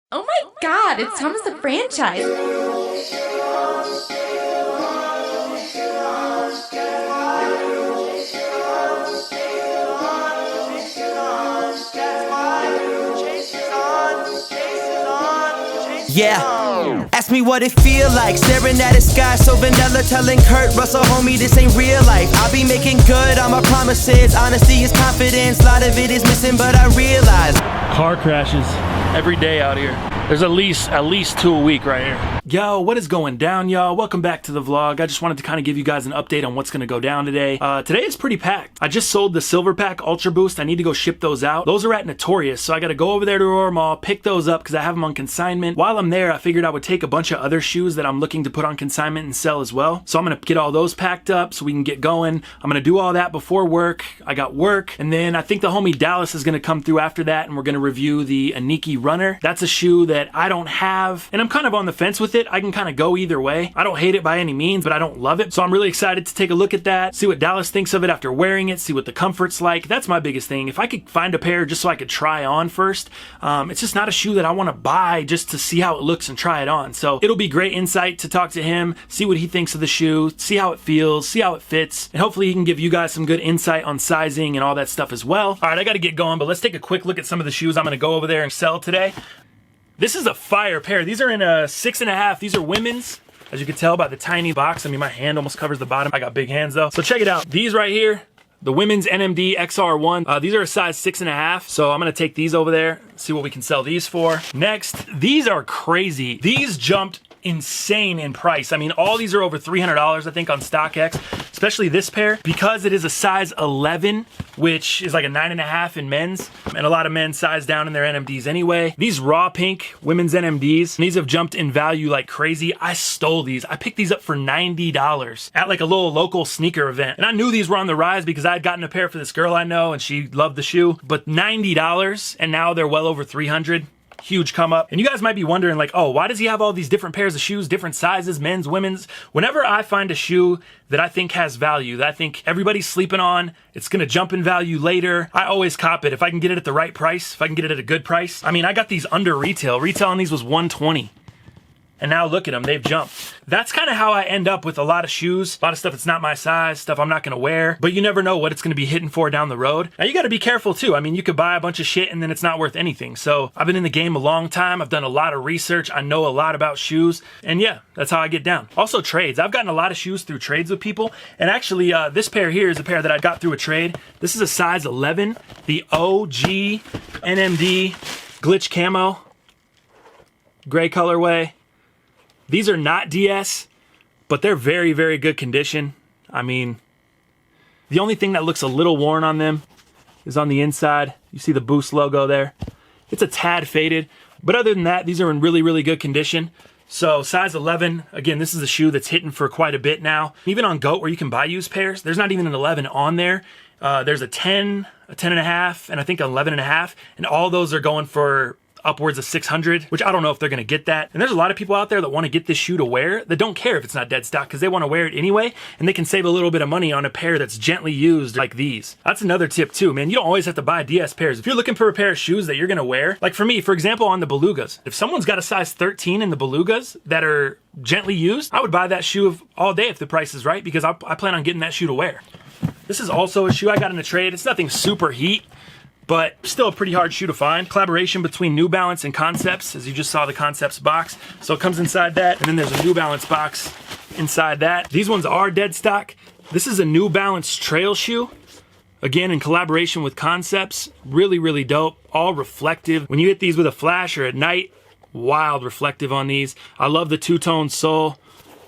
Oh my god, it's Thomas the Franchise. Yeah, ask me what it feel like, staring at the sky so vanilla, telling Kurt Russell, homie, this ain't real life. I'll be making good on my promises, honesty is confidence, a lot of it is missing, but I realize. Car crashes every day out here. There's at least 2 a week right here. Yo, what is going down, y'all? Welcome back to the vlog. I just wanted to kind of give you guys an update on what's going to go down today. Today is pretty packed. I just sold the Silver Pack Ultra Boost. I need to go ship those out. Those are at Notorious, so I got to go over there to Aurora Mall, pick those up because I have them on consignment. While I'm there, I figured I would take a bunch of other shoes that I'm looking to put on consignment and sell as well. So I'm going to get all those packed up so we can get going. I'm going to do all that before work. I got work, and then I think the homie Dallas is going to come through after that, and we're going to review the Iniki Runner. That's a shoe that I don't have, and I'm kind of on the fence with it. I can kind of go either way. I don't hate it by any means, but I don't love it. So I'm really excited to take a look at that, see what Dallas thinks of it after wearing it, see what the comfort's like. That's my biggest thing. If I could find a pair just so I could try on first, it's just not a shoe that I want to buy just to see how it looks and try it on. So it'll be great insight to talk to him, see what he thinks of the shoe, see how it feels, see how it fits, and hopefully he can give you guys some good insight on sizing and all that stuff as well. All right, I got to get going, but let's take a quick look at some of the shoes I'm going to go over there and sell today. This is a fire pair. These are in a 6.5. These are women's. As you can tell by the tiny box, I mean, my hand almost covers the bottom. I got big hands though. So check it out. These right here, the women's NMD XR1. These are a size 6.5. So I'm gonna take these over there, see what we can sell these for. Next, these are crazy. These jumped insane in price. I mean, all these are over $300, I think, on StockX, especially this pair, because it is a size 11, which is like a 9.5 in men's, and a lot of men size down in their NMDs anyway. These raw pink women's NMDs, these have jumped in value like crazy. I stole these. I picked these up for $90 at like a little local sneaker event, and I knew these were on the rise because I had gotten a pair for this girl I know, and she loved the shoe, but $90, and now they're well over $300. Huge come up. And you guys might be wondering like, oh, why does he have all these different pairs of shoes, different sizes, men's, women's? Whenever I find a shoe that I think has value, that I think everybody's sleeping on, it's gonna jump in value later, I always cop it if I can get it at the right price, if I can get it at a good price. I mean, I got these under retail. Retail on these was $120. And now look at them, they've jumped. That's kind of how I end up with a lot of shoes, a lot of stuff that's not my size, stuff I'm not gonna wear, but you never know what it's gonna be hitting for down the road. Now you gotta be careful too. I mean, you could buy a bunch of shit and then it's not worth anything. So I've been in the game a long time, I've done a lot of research, I know a lot about shoes, and yeah, that's how I get down. Also trades, I've gotten a lot of shoes through trades with people, and actually this pair here is a pair that I got through a trade. This is a size 11, the OG NMD glitch camo, gray colorway. These are not DS, but they're very, very good condition. I mean, the only thing that looks a little worn on them is on the inside. You see the Boost logo there. It's a tad faded, but other than that, these are in really, really good condition. So size 11, again, this is a shoe that's hitting for quite a bit now. Even on GOAT where you can buy used pairs, there's not even an 11 on there. There's a 10, a 10.5, and I think an 11.5, and all those are going for upwards of 600, which I don't know if they're gonna get that. And there's a lot of people out there that wanna get this shoe to wear that don't care if it's not dead stock because they wanna wear it anyway, and they can save a little bit of money on a pair that's gently used like these. That's another tip too, man. You don't always have to buy DS pairs. If you're looking for a pair of shoes that you're gonna wear, like for me, for example, on the Belugas, if someone's got a size 13 in the Belugas that are gently used, I would buy that shoe all day if the price is right because I plan on getting that shoe to wear. This is also a shoe I got in a trade. It's nothing super heat, but still a pretty hard shoe to find. Collaboration between New Balance and Concepts, as you just saw the Concepts box. So it comes inside that, and then there's a New Balance box inside that. These ones are dead stock. This is a New Balance trail shoe. Again, in collaboration with Concepts. Really, really dope. All reflective. When you hit these with a flash or at night, wild reflective on these. I love the two-tone sole.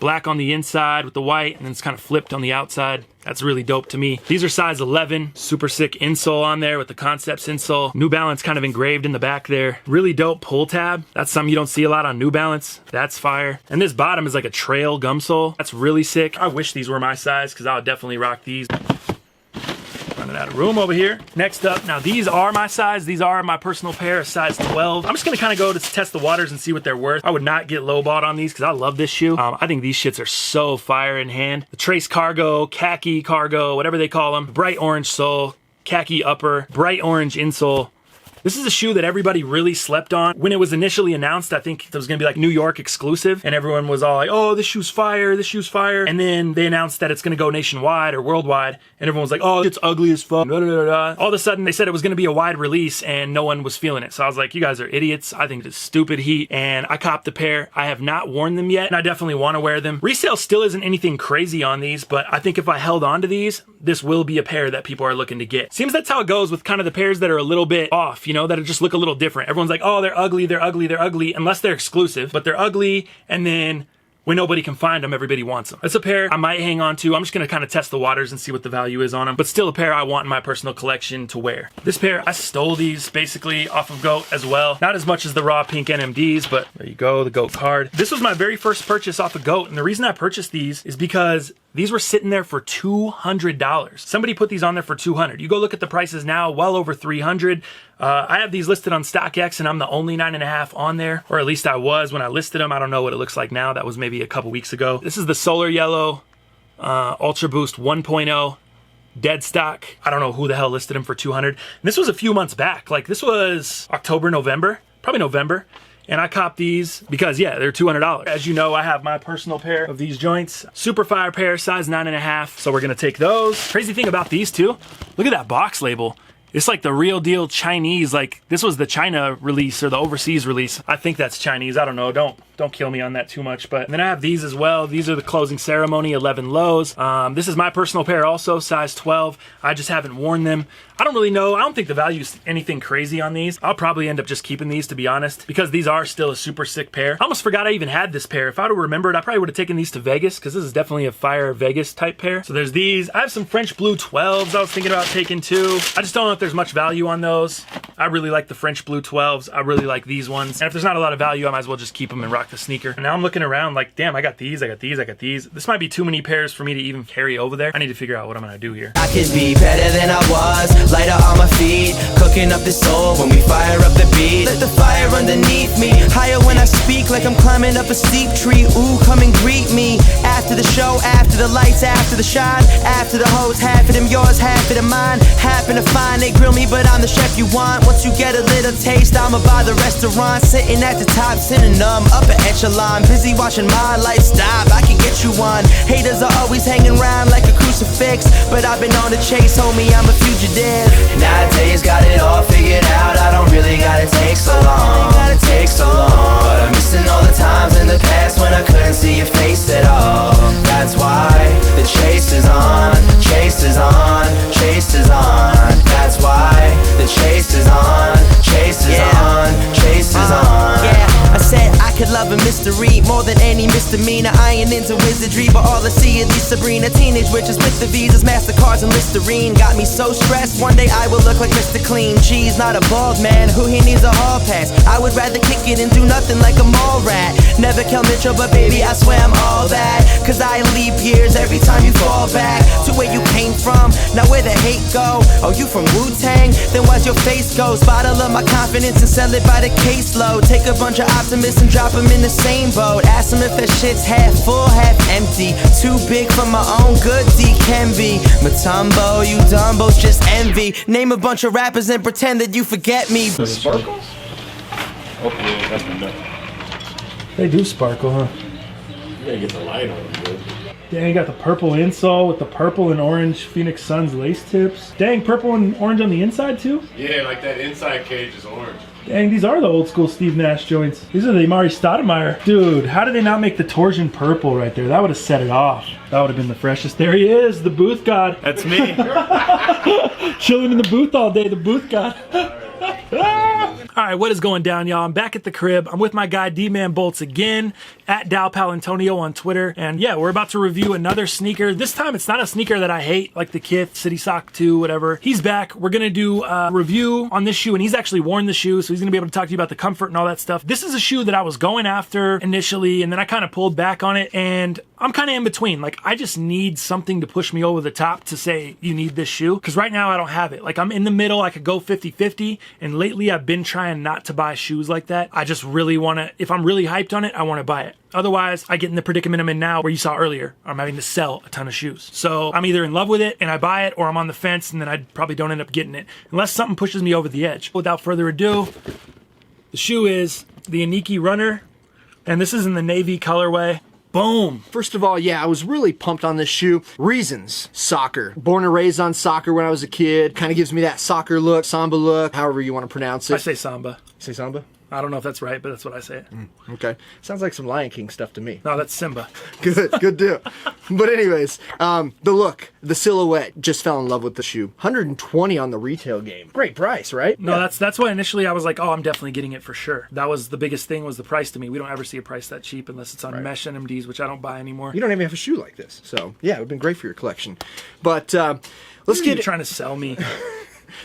Black on the inside with the white, and then it's kind of flipped on the outside. That's really dope to me. These are size 11, super sick insole on there with the Concepts insole. New Balance kind of engraved in the back there. Really dope pull tab. That's something you don't see a lot on New Balance. That's fire. And this bottom is like a trail gum sole. That's really sick. I wish these were my size because I would definitely rock these. Running out of room over here. Next up, now these are my size. These are my personal pair, a size 12. I'm just gonna kind of go to test the waters and see what they're worth. I would not get lowballed on these because I love this shoe. I think these shits are so fire in hand. The Trace Cargo, Khaki Cargo, whatever they call them. Bright orange sole, khaki upper, bright orange insole. This is a shoe that everybody really slept on. When it was initially announced, I think it was gonna be like New York exclusive, and everyone was all like, oh, this shoe's fire, this shoe's fire. And then they announced that it's gonna go nationwide or worldwide, and everyone was like, oh, it's ugly as fuck. All of a sudden, they said it was gonna be a wide release, and no one was feeling it. So I was like, you guys are idiots. I think it's stupid heat, and I copped the pair. I have not worn them yet, and I definitely want to wear them. Resale still isn't anything crazy on these, but I think if I held on to these, this will be a pair that people are looking to get. Seems that's how it goes with kind of the pairs that are a little bit off, you know, that just look a little different. Everyone's like, oh, they're ugly, they're ugly, they're ugly, unless they're exclusive, but they're ugly, and then when nobody can find them, everybody wants them. It's a pair I might hang on to. I'm just gonna kind of test the waters and see what the value is on them, but still a pair I want in my personal collection to wear. This pair, I stole these basically off of GOAT as well. Not as much as the raw pink NMDs, but there you go, the GOAT card. This was my very first purchase off of GOAT, and the reason I purchased these is because these were sitting there for $200. Somebody put these on there for $200. You go look at the prices now, well over $300. I have these listed on StockX, and I'm the only 9.5 on there, or at least I was when I listed them. I don't know what it looks like now. That was maybe a couple weeks ago. This is the Solar Yellow Ultra Boost 1.0. Dead stock. I don't know who the hell listed them for $200. And this was a few months back. Like, this was October, November, probably November. And I copped these because, yeah, they're $200. As you know, I have my personal pair of these joints. Super fire pair, size 9.5. So we're gonna take those. Crazy thing about these two, look at that box label. It's like the real deal Chinese. Like, this was the China release or the overseas release. I think that's Chinese. I don't know. Don't kill me on that too much. But then I have these as well. These are the closing ceremony 11 lows. This is my personal pair also, size 12. I just haven't worn them. I don't really know. I don't think the value's anything crazy on these. I'll probably end up just keeping these, to be honest, because these are still a super sick pair. I almost forgot I even had this pair. If I would have remembered, I probably would have taken these to Vegas, because this is definitely a fire Vegas type pair. So there's these. I have some French Blue 12s I was thinking about taking too. I just don't know if there's much value on those. I really like the French Blue 12s. I really like these ones. And if there's not a lot of value, I might as well just keep them and rock the sneaker. And now I'm looking around like, damn, I got these, I got these, I got these. This might be too many pairs for me to even carry over there. I need to figure out what I'm gonna do here. I could be better than I was, lighter on my feet, cooking up the soul when we fire up the beat. Let the fire underneath me, higher when I speak, like I'm climbing up a steep tree. Ooh, come and greet me. After the show, after the lights, after the shine, after the hoes, half of them yours, half of them mine. Happen to find they grill me, but I'm the chef you want. Once you get a little taste, I'ma buy the restaurant. Sitting at the top, synonym, upper echelon. Busy watching my life stop, I can get you one. Haters are always hanging around like a crucifix, but I've been on the chase, homie, I'm a fugitive. Nowadays got it all figured out, I don't really gotta take so long. But I'm missing all the times in the past when I couldn't see your face at all. That's why the chase is on, chase is on, chase is on. That's why the chase is on, chase is on, chase is on. Yeah, I said I could love a mystery more than any misdemeanor. I ain't into wizardry, but all I see is these Sabrina teenage witches with the visas, MasterCards, and Listerine. Got me so stressed, one day I will look like Mr. Clean. G's not a bald man, who he needs a hall pass. I would rather kick it and do nothing like a mall rat. Never Kel Mitchell, but baby, I swear I'm all that. Cause I leap years every time you fall back to where you came from. Now where the hate go? Oh, you from Wu-Tang? Then why's your face goes? Bottle up my confidence and sell it by the caseload. Take a bunch of optimists and drop them in the same boat. Ask them if that shit's half full, half empty. Too big for my own good, D can be. Matumbo, you dumbos just envy. Name a bunch of rappers and pretend that you forget me. The sparkles? Oh yeah, that's enough. They do sparkle, huh? You gotta get the light on them, dude. Dang, you got the purple insole with the purple and orange Phoenix Suns lace tips. Dang, purple and orange on the inside too? Yeah, like that inside cage is orange. Dang, these are the old school Steve Nash joints. These are the Amari Stoudemire. Dude, how did they not make the torsion purple right there? That would have set it off. That would have been the freshest. There he is, the booth god. That's me. Chilling in the booth all day, the booth god. All right, what is going down, y'all? I'm back at the crib. I'm with my guy D-Man Bolts again at Dow Palantonio on Twitter. And yeah, we're about to review another sneaker. This time it's not a sneaker that I hate, like the Kith, City Sock 2, whatever. He's back. We're gonna do a review on this shoe, and he's actually worn the shoe, so he's gonna be able to talk to you about the comfort and all that stuff. This is a shoe that I was going after initially, and then I kind of pulled back on it, and I'm kind of in between. Like, I just need something to push me over the top to say you need this shoe. Because right now I don't have it. Like, I'm in the middle. I could go 50-50. And lately I've been trying not to buy shoes like that. I just really want to, if I'm really hyped on it, I want to buy it. Otherwise, I get in the predicament I'm in now where you saw earlier. I'm having to sell a ton of shoes. So I'm either in love with it and I buy it, or I'm on the fence and then I probably don't end up getting it. Unless something pushes me over the edge. Without further ado, the shoe is the Iniki Runner. And this is in the navy colorway. Boom. First of all, yeah, I was really pumped on this shoe. Reasons: soccer. Born and raised on soccer when I was a kid. Kind of gives me that soccer look, samba look, however you want to pronounce it. I say samba. Say samba? I don't know if that's right, but that's what I say. Okay. Sounds like some Lion King stuff to me. No, that's Simba. Good deal. But anyways, the look, the silhouette, just fell in love with the shoe. 120 on the retail game. Great price, right? No, that's why initially I was like, oh, I'm definitely getting it for sure. That was the biggest thing, was the price to me. We don't ever see a price that cheap unless it's on mesh NMDs, which I don't buy anymore. You don't even have a shoe like this. So, yeah, it would have been great for your collection. But let's You're get... trying to sell me.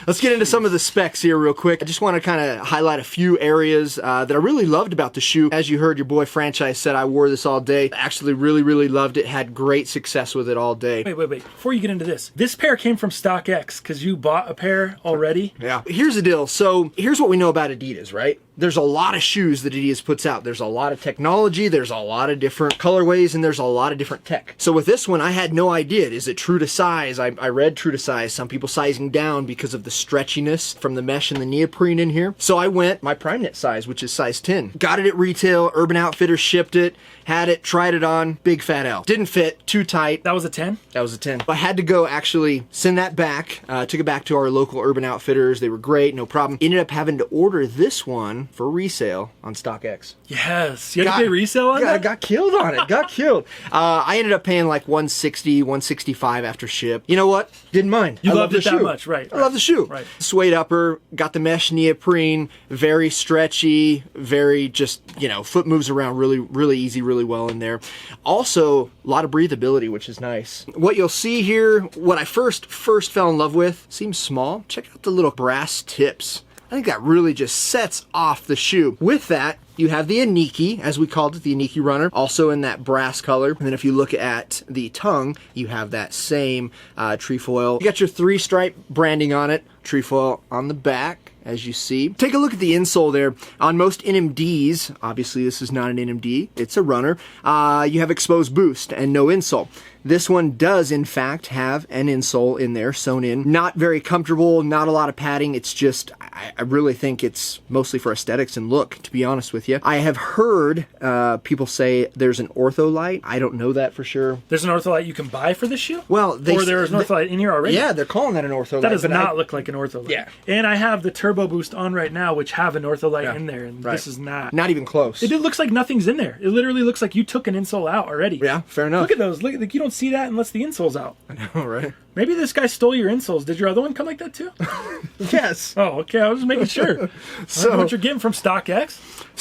Let's get into some of the specs here real quick. I just want to kind of highlight a few areas that I really loved about the shoe. As you heard, your boy Franchise said I wore this all day. Actually really loved it. Had great success with it all day. Wait. Before you get into this pair came from StockX because you bought a pair already? Yeah. Here's the deal. So here's what we know about Adidas, right? There's a lot of shoes that Adidas puts out. There's a lot of technology, there's a lot of different colorways, and there's a lot of different tech. So with this one, I had no idea. Is it true to size? I read true to size. Some people sizing down because of the stretchiness from the mesh and the neoprene in here. So I went my prime knit size, which is size 10. Got it at retail. Urban Outfitters shipped it. Had it, tried it on, big fat L. Didn't fit, too tight. That was a 10? That was a 10. I had to go actually send that back. Took it back to our local Urban Outfitters. They were great, no problem. Ended up having to order this one for resale on StockX. Yes. You had to pay resale on that? Got killed on it. Got killed. I ended up paying like $160, $165 after ship. You know what? Didn't mind. You I loved love it the that shoe. much, right? I love the shoe. Right. Suede upper, got the mesh neoprene, very stretchy, very just, you know, foot moves around really easy, really well in there. Also, a lot of breathability, which is nice. What you'll see here, what I first fell in love with, seems small. Check out the little brass tips. I think that really just sets off the shoe. With that, you have the Iniki, as we called it, the Iniki Runner, also in that brass color. And then if you look at the tongue, you have that same trefoil. You got your 3-stripe branding on it, trefoil on the back, as you see. Take a look at the insole there. On most NMDs, obviously this is not an NMD, it's a runner, you have exposed boost and no insole. This one does, in fact, have an insole in there, sewn in. Not very comfortable, not a lot of padding. It's just, I really think it's mostly for aesthetics and look, to be honest with you. I have heard people say there's an ortholite. I don't know that for sure. There's an ortholite you can buy for this shoe? Well, or there's an ortholite in here already? Yeah, they're calling that an ortholite. That does not look like an ortholite. Yeah. And I have the Turbo Boost on right now, which have an ortholite in there, and this is not. Not even close. It looks like nothing's in there. It literally looks like you took an insole out already. Yeah, fair enough. Look at those. Look, like, you don't see that unless the insole's out. I know, right? Maybe this guy stole your insoles. Did your other one come like that too? Yes. Oh, okay. I was just making sure. So, I don't know what you're getting from StockX.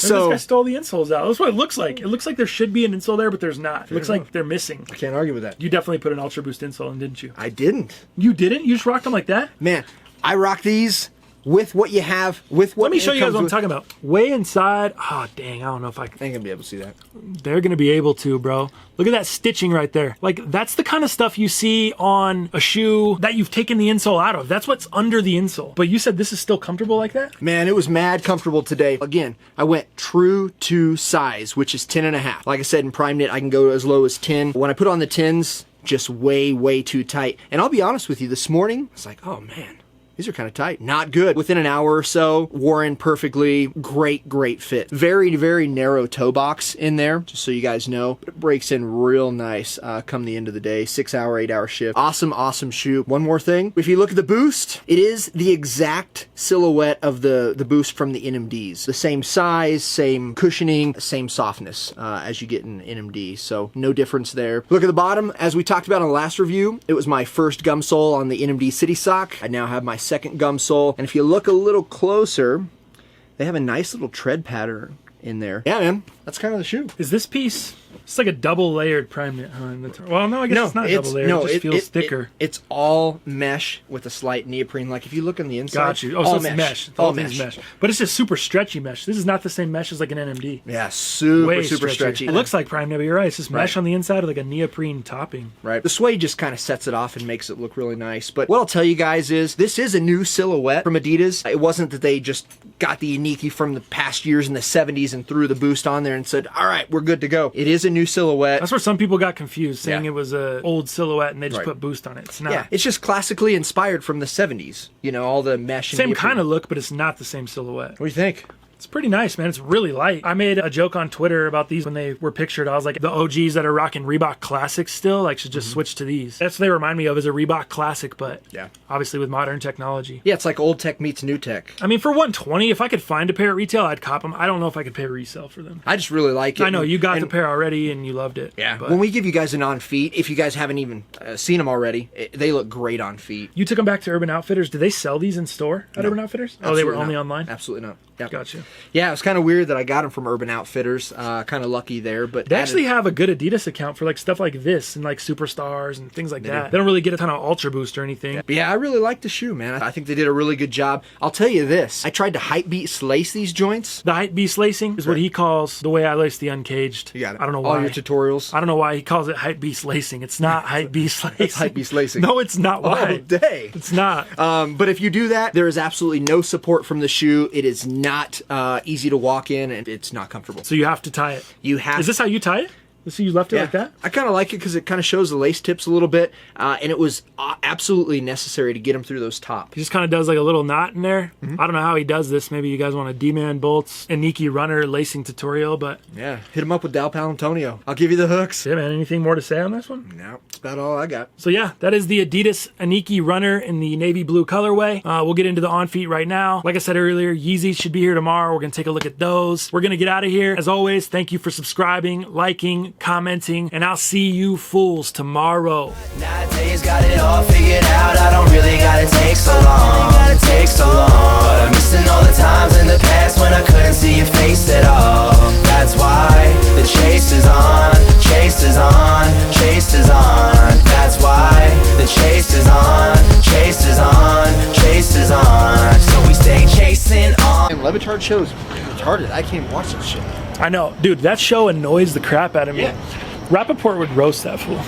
Maybe this guy stole the insoles out. That's what it looks like. It looks like there should be an insole there, but there's not. It looks like they're missing. I can't argue with that. You definitely put an Ultra Boost insole in, didn't you? I didn't. You didn't? You just rocked them like that? Man, I rock these with what you have, with what. Let me show you guys what I'm talking about. Way inside. Oh, dang. I don't know if I can. I ain't gonna be able to see that. They're gonna be able to, bro. Look at that stitching right there. Like, that's the kind of stuff you see on a shoe that you've taken the insole out of. That's what's under the insole. But you said this is still comfortable like that? Man, it was mad comfortable today. Again, I went true to size, which is 10.5. Like I said, in prime knit, I can go as low as 10. When I put on the 10s, just way too tight. And I'll be honest with you, this morning, I was like, oh man, these are kind of tight. Not good. Within an hour or so, wore in perfectly. Great fit. Very narrow toe box in there, just so you guys know. It breaks in real nice come the end of the day. 6-hour, 8-hour shift. Awesome shoe. One more thing. If you look at the boost, it is the exact silhouette of the boost from the NMDs. The same size, same cushioning, same softness as you get in NMD. So no difference there. Look at the bottom. As we talked about in the last review, it was my first gum sole on the NMD City Sock. I now have my second gum sole, and if you look a little closer, they have a nice little tread pattern in there. Yeah, man, that's kind of the shoe. Is this piece It's like a double layered prime knit. Well, no, I guess it's not double layered. It just feels thicker. It's all mesh with a slight neoprene. Like if you look on the inside, Got you. Oh, so it's mesh. All things mesh. But it's just super stretchy mesh. This is not the same mesh as like an NMD. Yeah, super Way stretchy. It looks like prime knit, but you're right. It's just mesh on the inside with like a neoprene topping. Right. The suede just kind of sets it off and makes it look really nice. But what I'll tell you guys is this is a new silhouette from Adidas. It wasn't that they just got the Iniki from the past years in the 70s and threw the boost on there and said, all right, we're good to go. It is a new silhouette. That's where some people got confused, saying it was a old silhouette and they just put boost on it. It's not. Yeah, it's just classically inspired from the 70s. You know, all the mesh. And same kind of look, but it's not the same silhouette. What do you think? It's pretty nice, man. It's really light. I made a joke on Twitter about these when they were pictured. I was like, the OGs that are rocking Reebok Classics still, like, should just switch to these. That's what they remind me of, is a Reebok Classic, but obviously with modern technology. Yeah, it's like old tech meets new tech. I mean, for $120, if I could find a pair at retail, I'd cop them. I don't know if I could pay resale for them. I just really like it. I know, you got the pair already and you loved it. Yeah. When we give you guys an on feet, if you guys haven't even seen them already, they look great on feet. You took them back to Urban Outfitters. Did they sell these in store at Urban Outfitters? Oh, they were only online? Absolutely not. Yep. Gotcha. Yeah, it was kind of weird that I got them from Urban Outfitters. Kind of lucky there, but they actually have a good Adidas account for like stuff like this and like Superstars and things like that. They don't really get a ton of Ultra Boost or anything. But yeah, I really like the shoe, man. I think they did a really good job. I'll tell you this: I tried to hype beat lace these joints. The hype beast lacing is what he calls the way I lace the Uncaged. You got it. I don't know why. All your tutorials. I don't know why he calls it hype beast lacing. It's not hype beast lacing. It's hype beast lacing. No, it's not. Why? Oh, dang. It's not. But if you do that, there is absolutely no support from the shoe. It is not easy to walk in, and it's not comfortable. So you have to tie it. You have. Is this how you tie it? So you left it like that? I kind of like it because it kind of shows the lace tips a little bit, and it was absolutely necessary to get them through those tops. He just kind of does like a little knot in there. I don't know how he does this. Maybe you guys want a D-Man Bolts Iniki runner lacing tutorial, but... Yeah, hit him up with Dal Palantonio. I'll give you the hooks. Yeah, man, anything more to say on this one? No, that's about all I got. So yeah, that is the Adidas Iniki runner in the navy blue colorway. We'll get into the on feet right now. Like I said earlier, Yeezys should be here tomorrow. We're going to take a look at those. We're going to get out of here. As always, thank you for subscribing, liking, commenting, and I'll see you fools tomorrow. Nowadays got it all figured out. I don't really gotta take so long. But I'm missing all the times in the past when I couldn't see your face at all. That's why the chase is on, chase is on, chase is on. That's why the chase is on, chase is on, chase is on. So we stay chasing on. And Levitard show's retarded. I can't watch that shit. I know, dude, that show annoys the crap out of me. Yeah. Rappaport would roast that fool.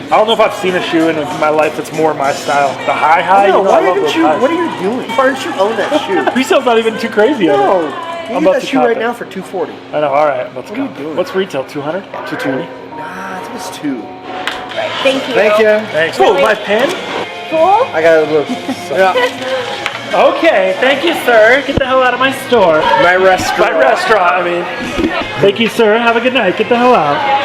I don't know if I've seen a shoe in my life that's more my style. The high. No, you know, why haven't you? What are you doing? Why don't you own that shoe? Resale's not even too crazy. No, you I'm get about that to shoe cop right it. now for $240. I know. All right, let's go. are you doing? What's retail? 200? 220? Nah, I think it's $2. Thank you. Thank you. Thanks. Oh, my pen? Cool. I got a look. Okay, thank you, sir. Get the hell out of my store. My restaurant. My restaurant, I mean. Thank you, sir. Have a good night. Get the hell out.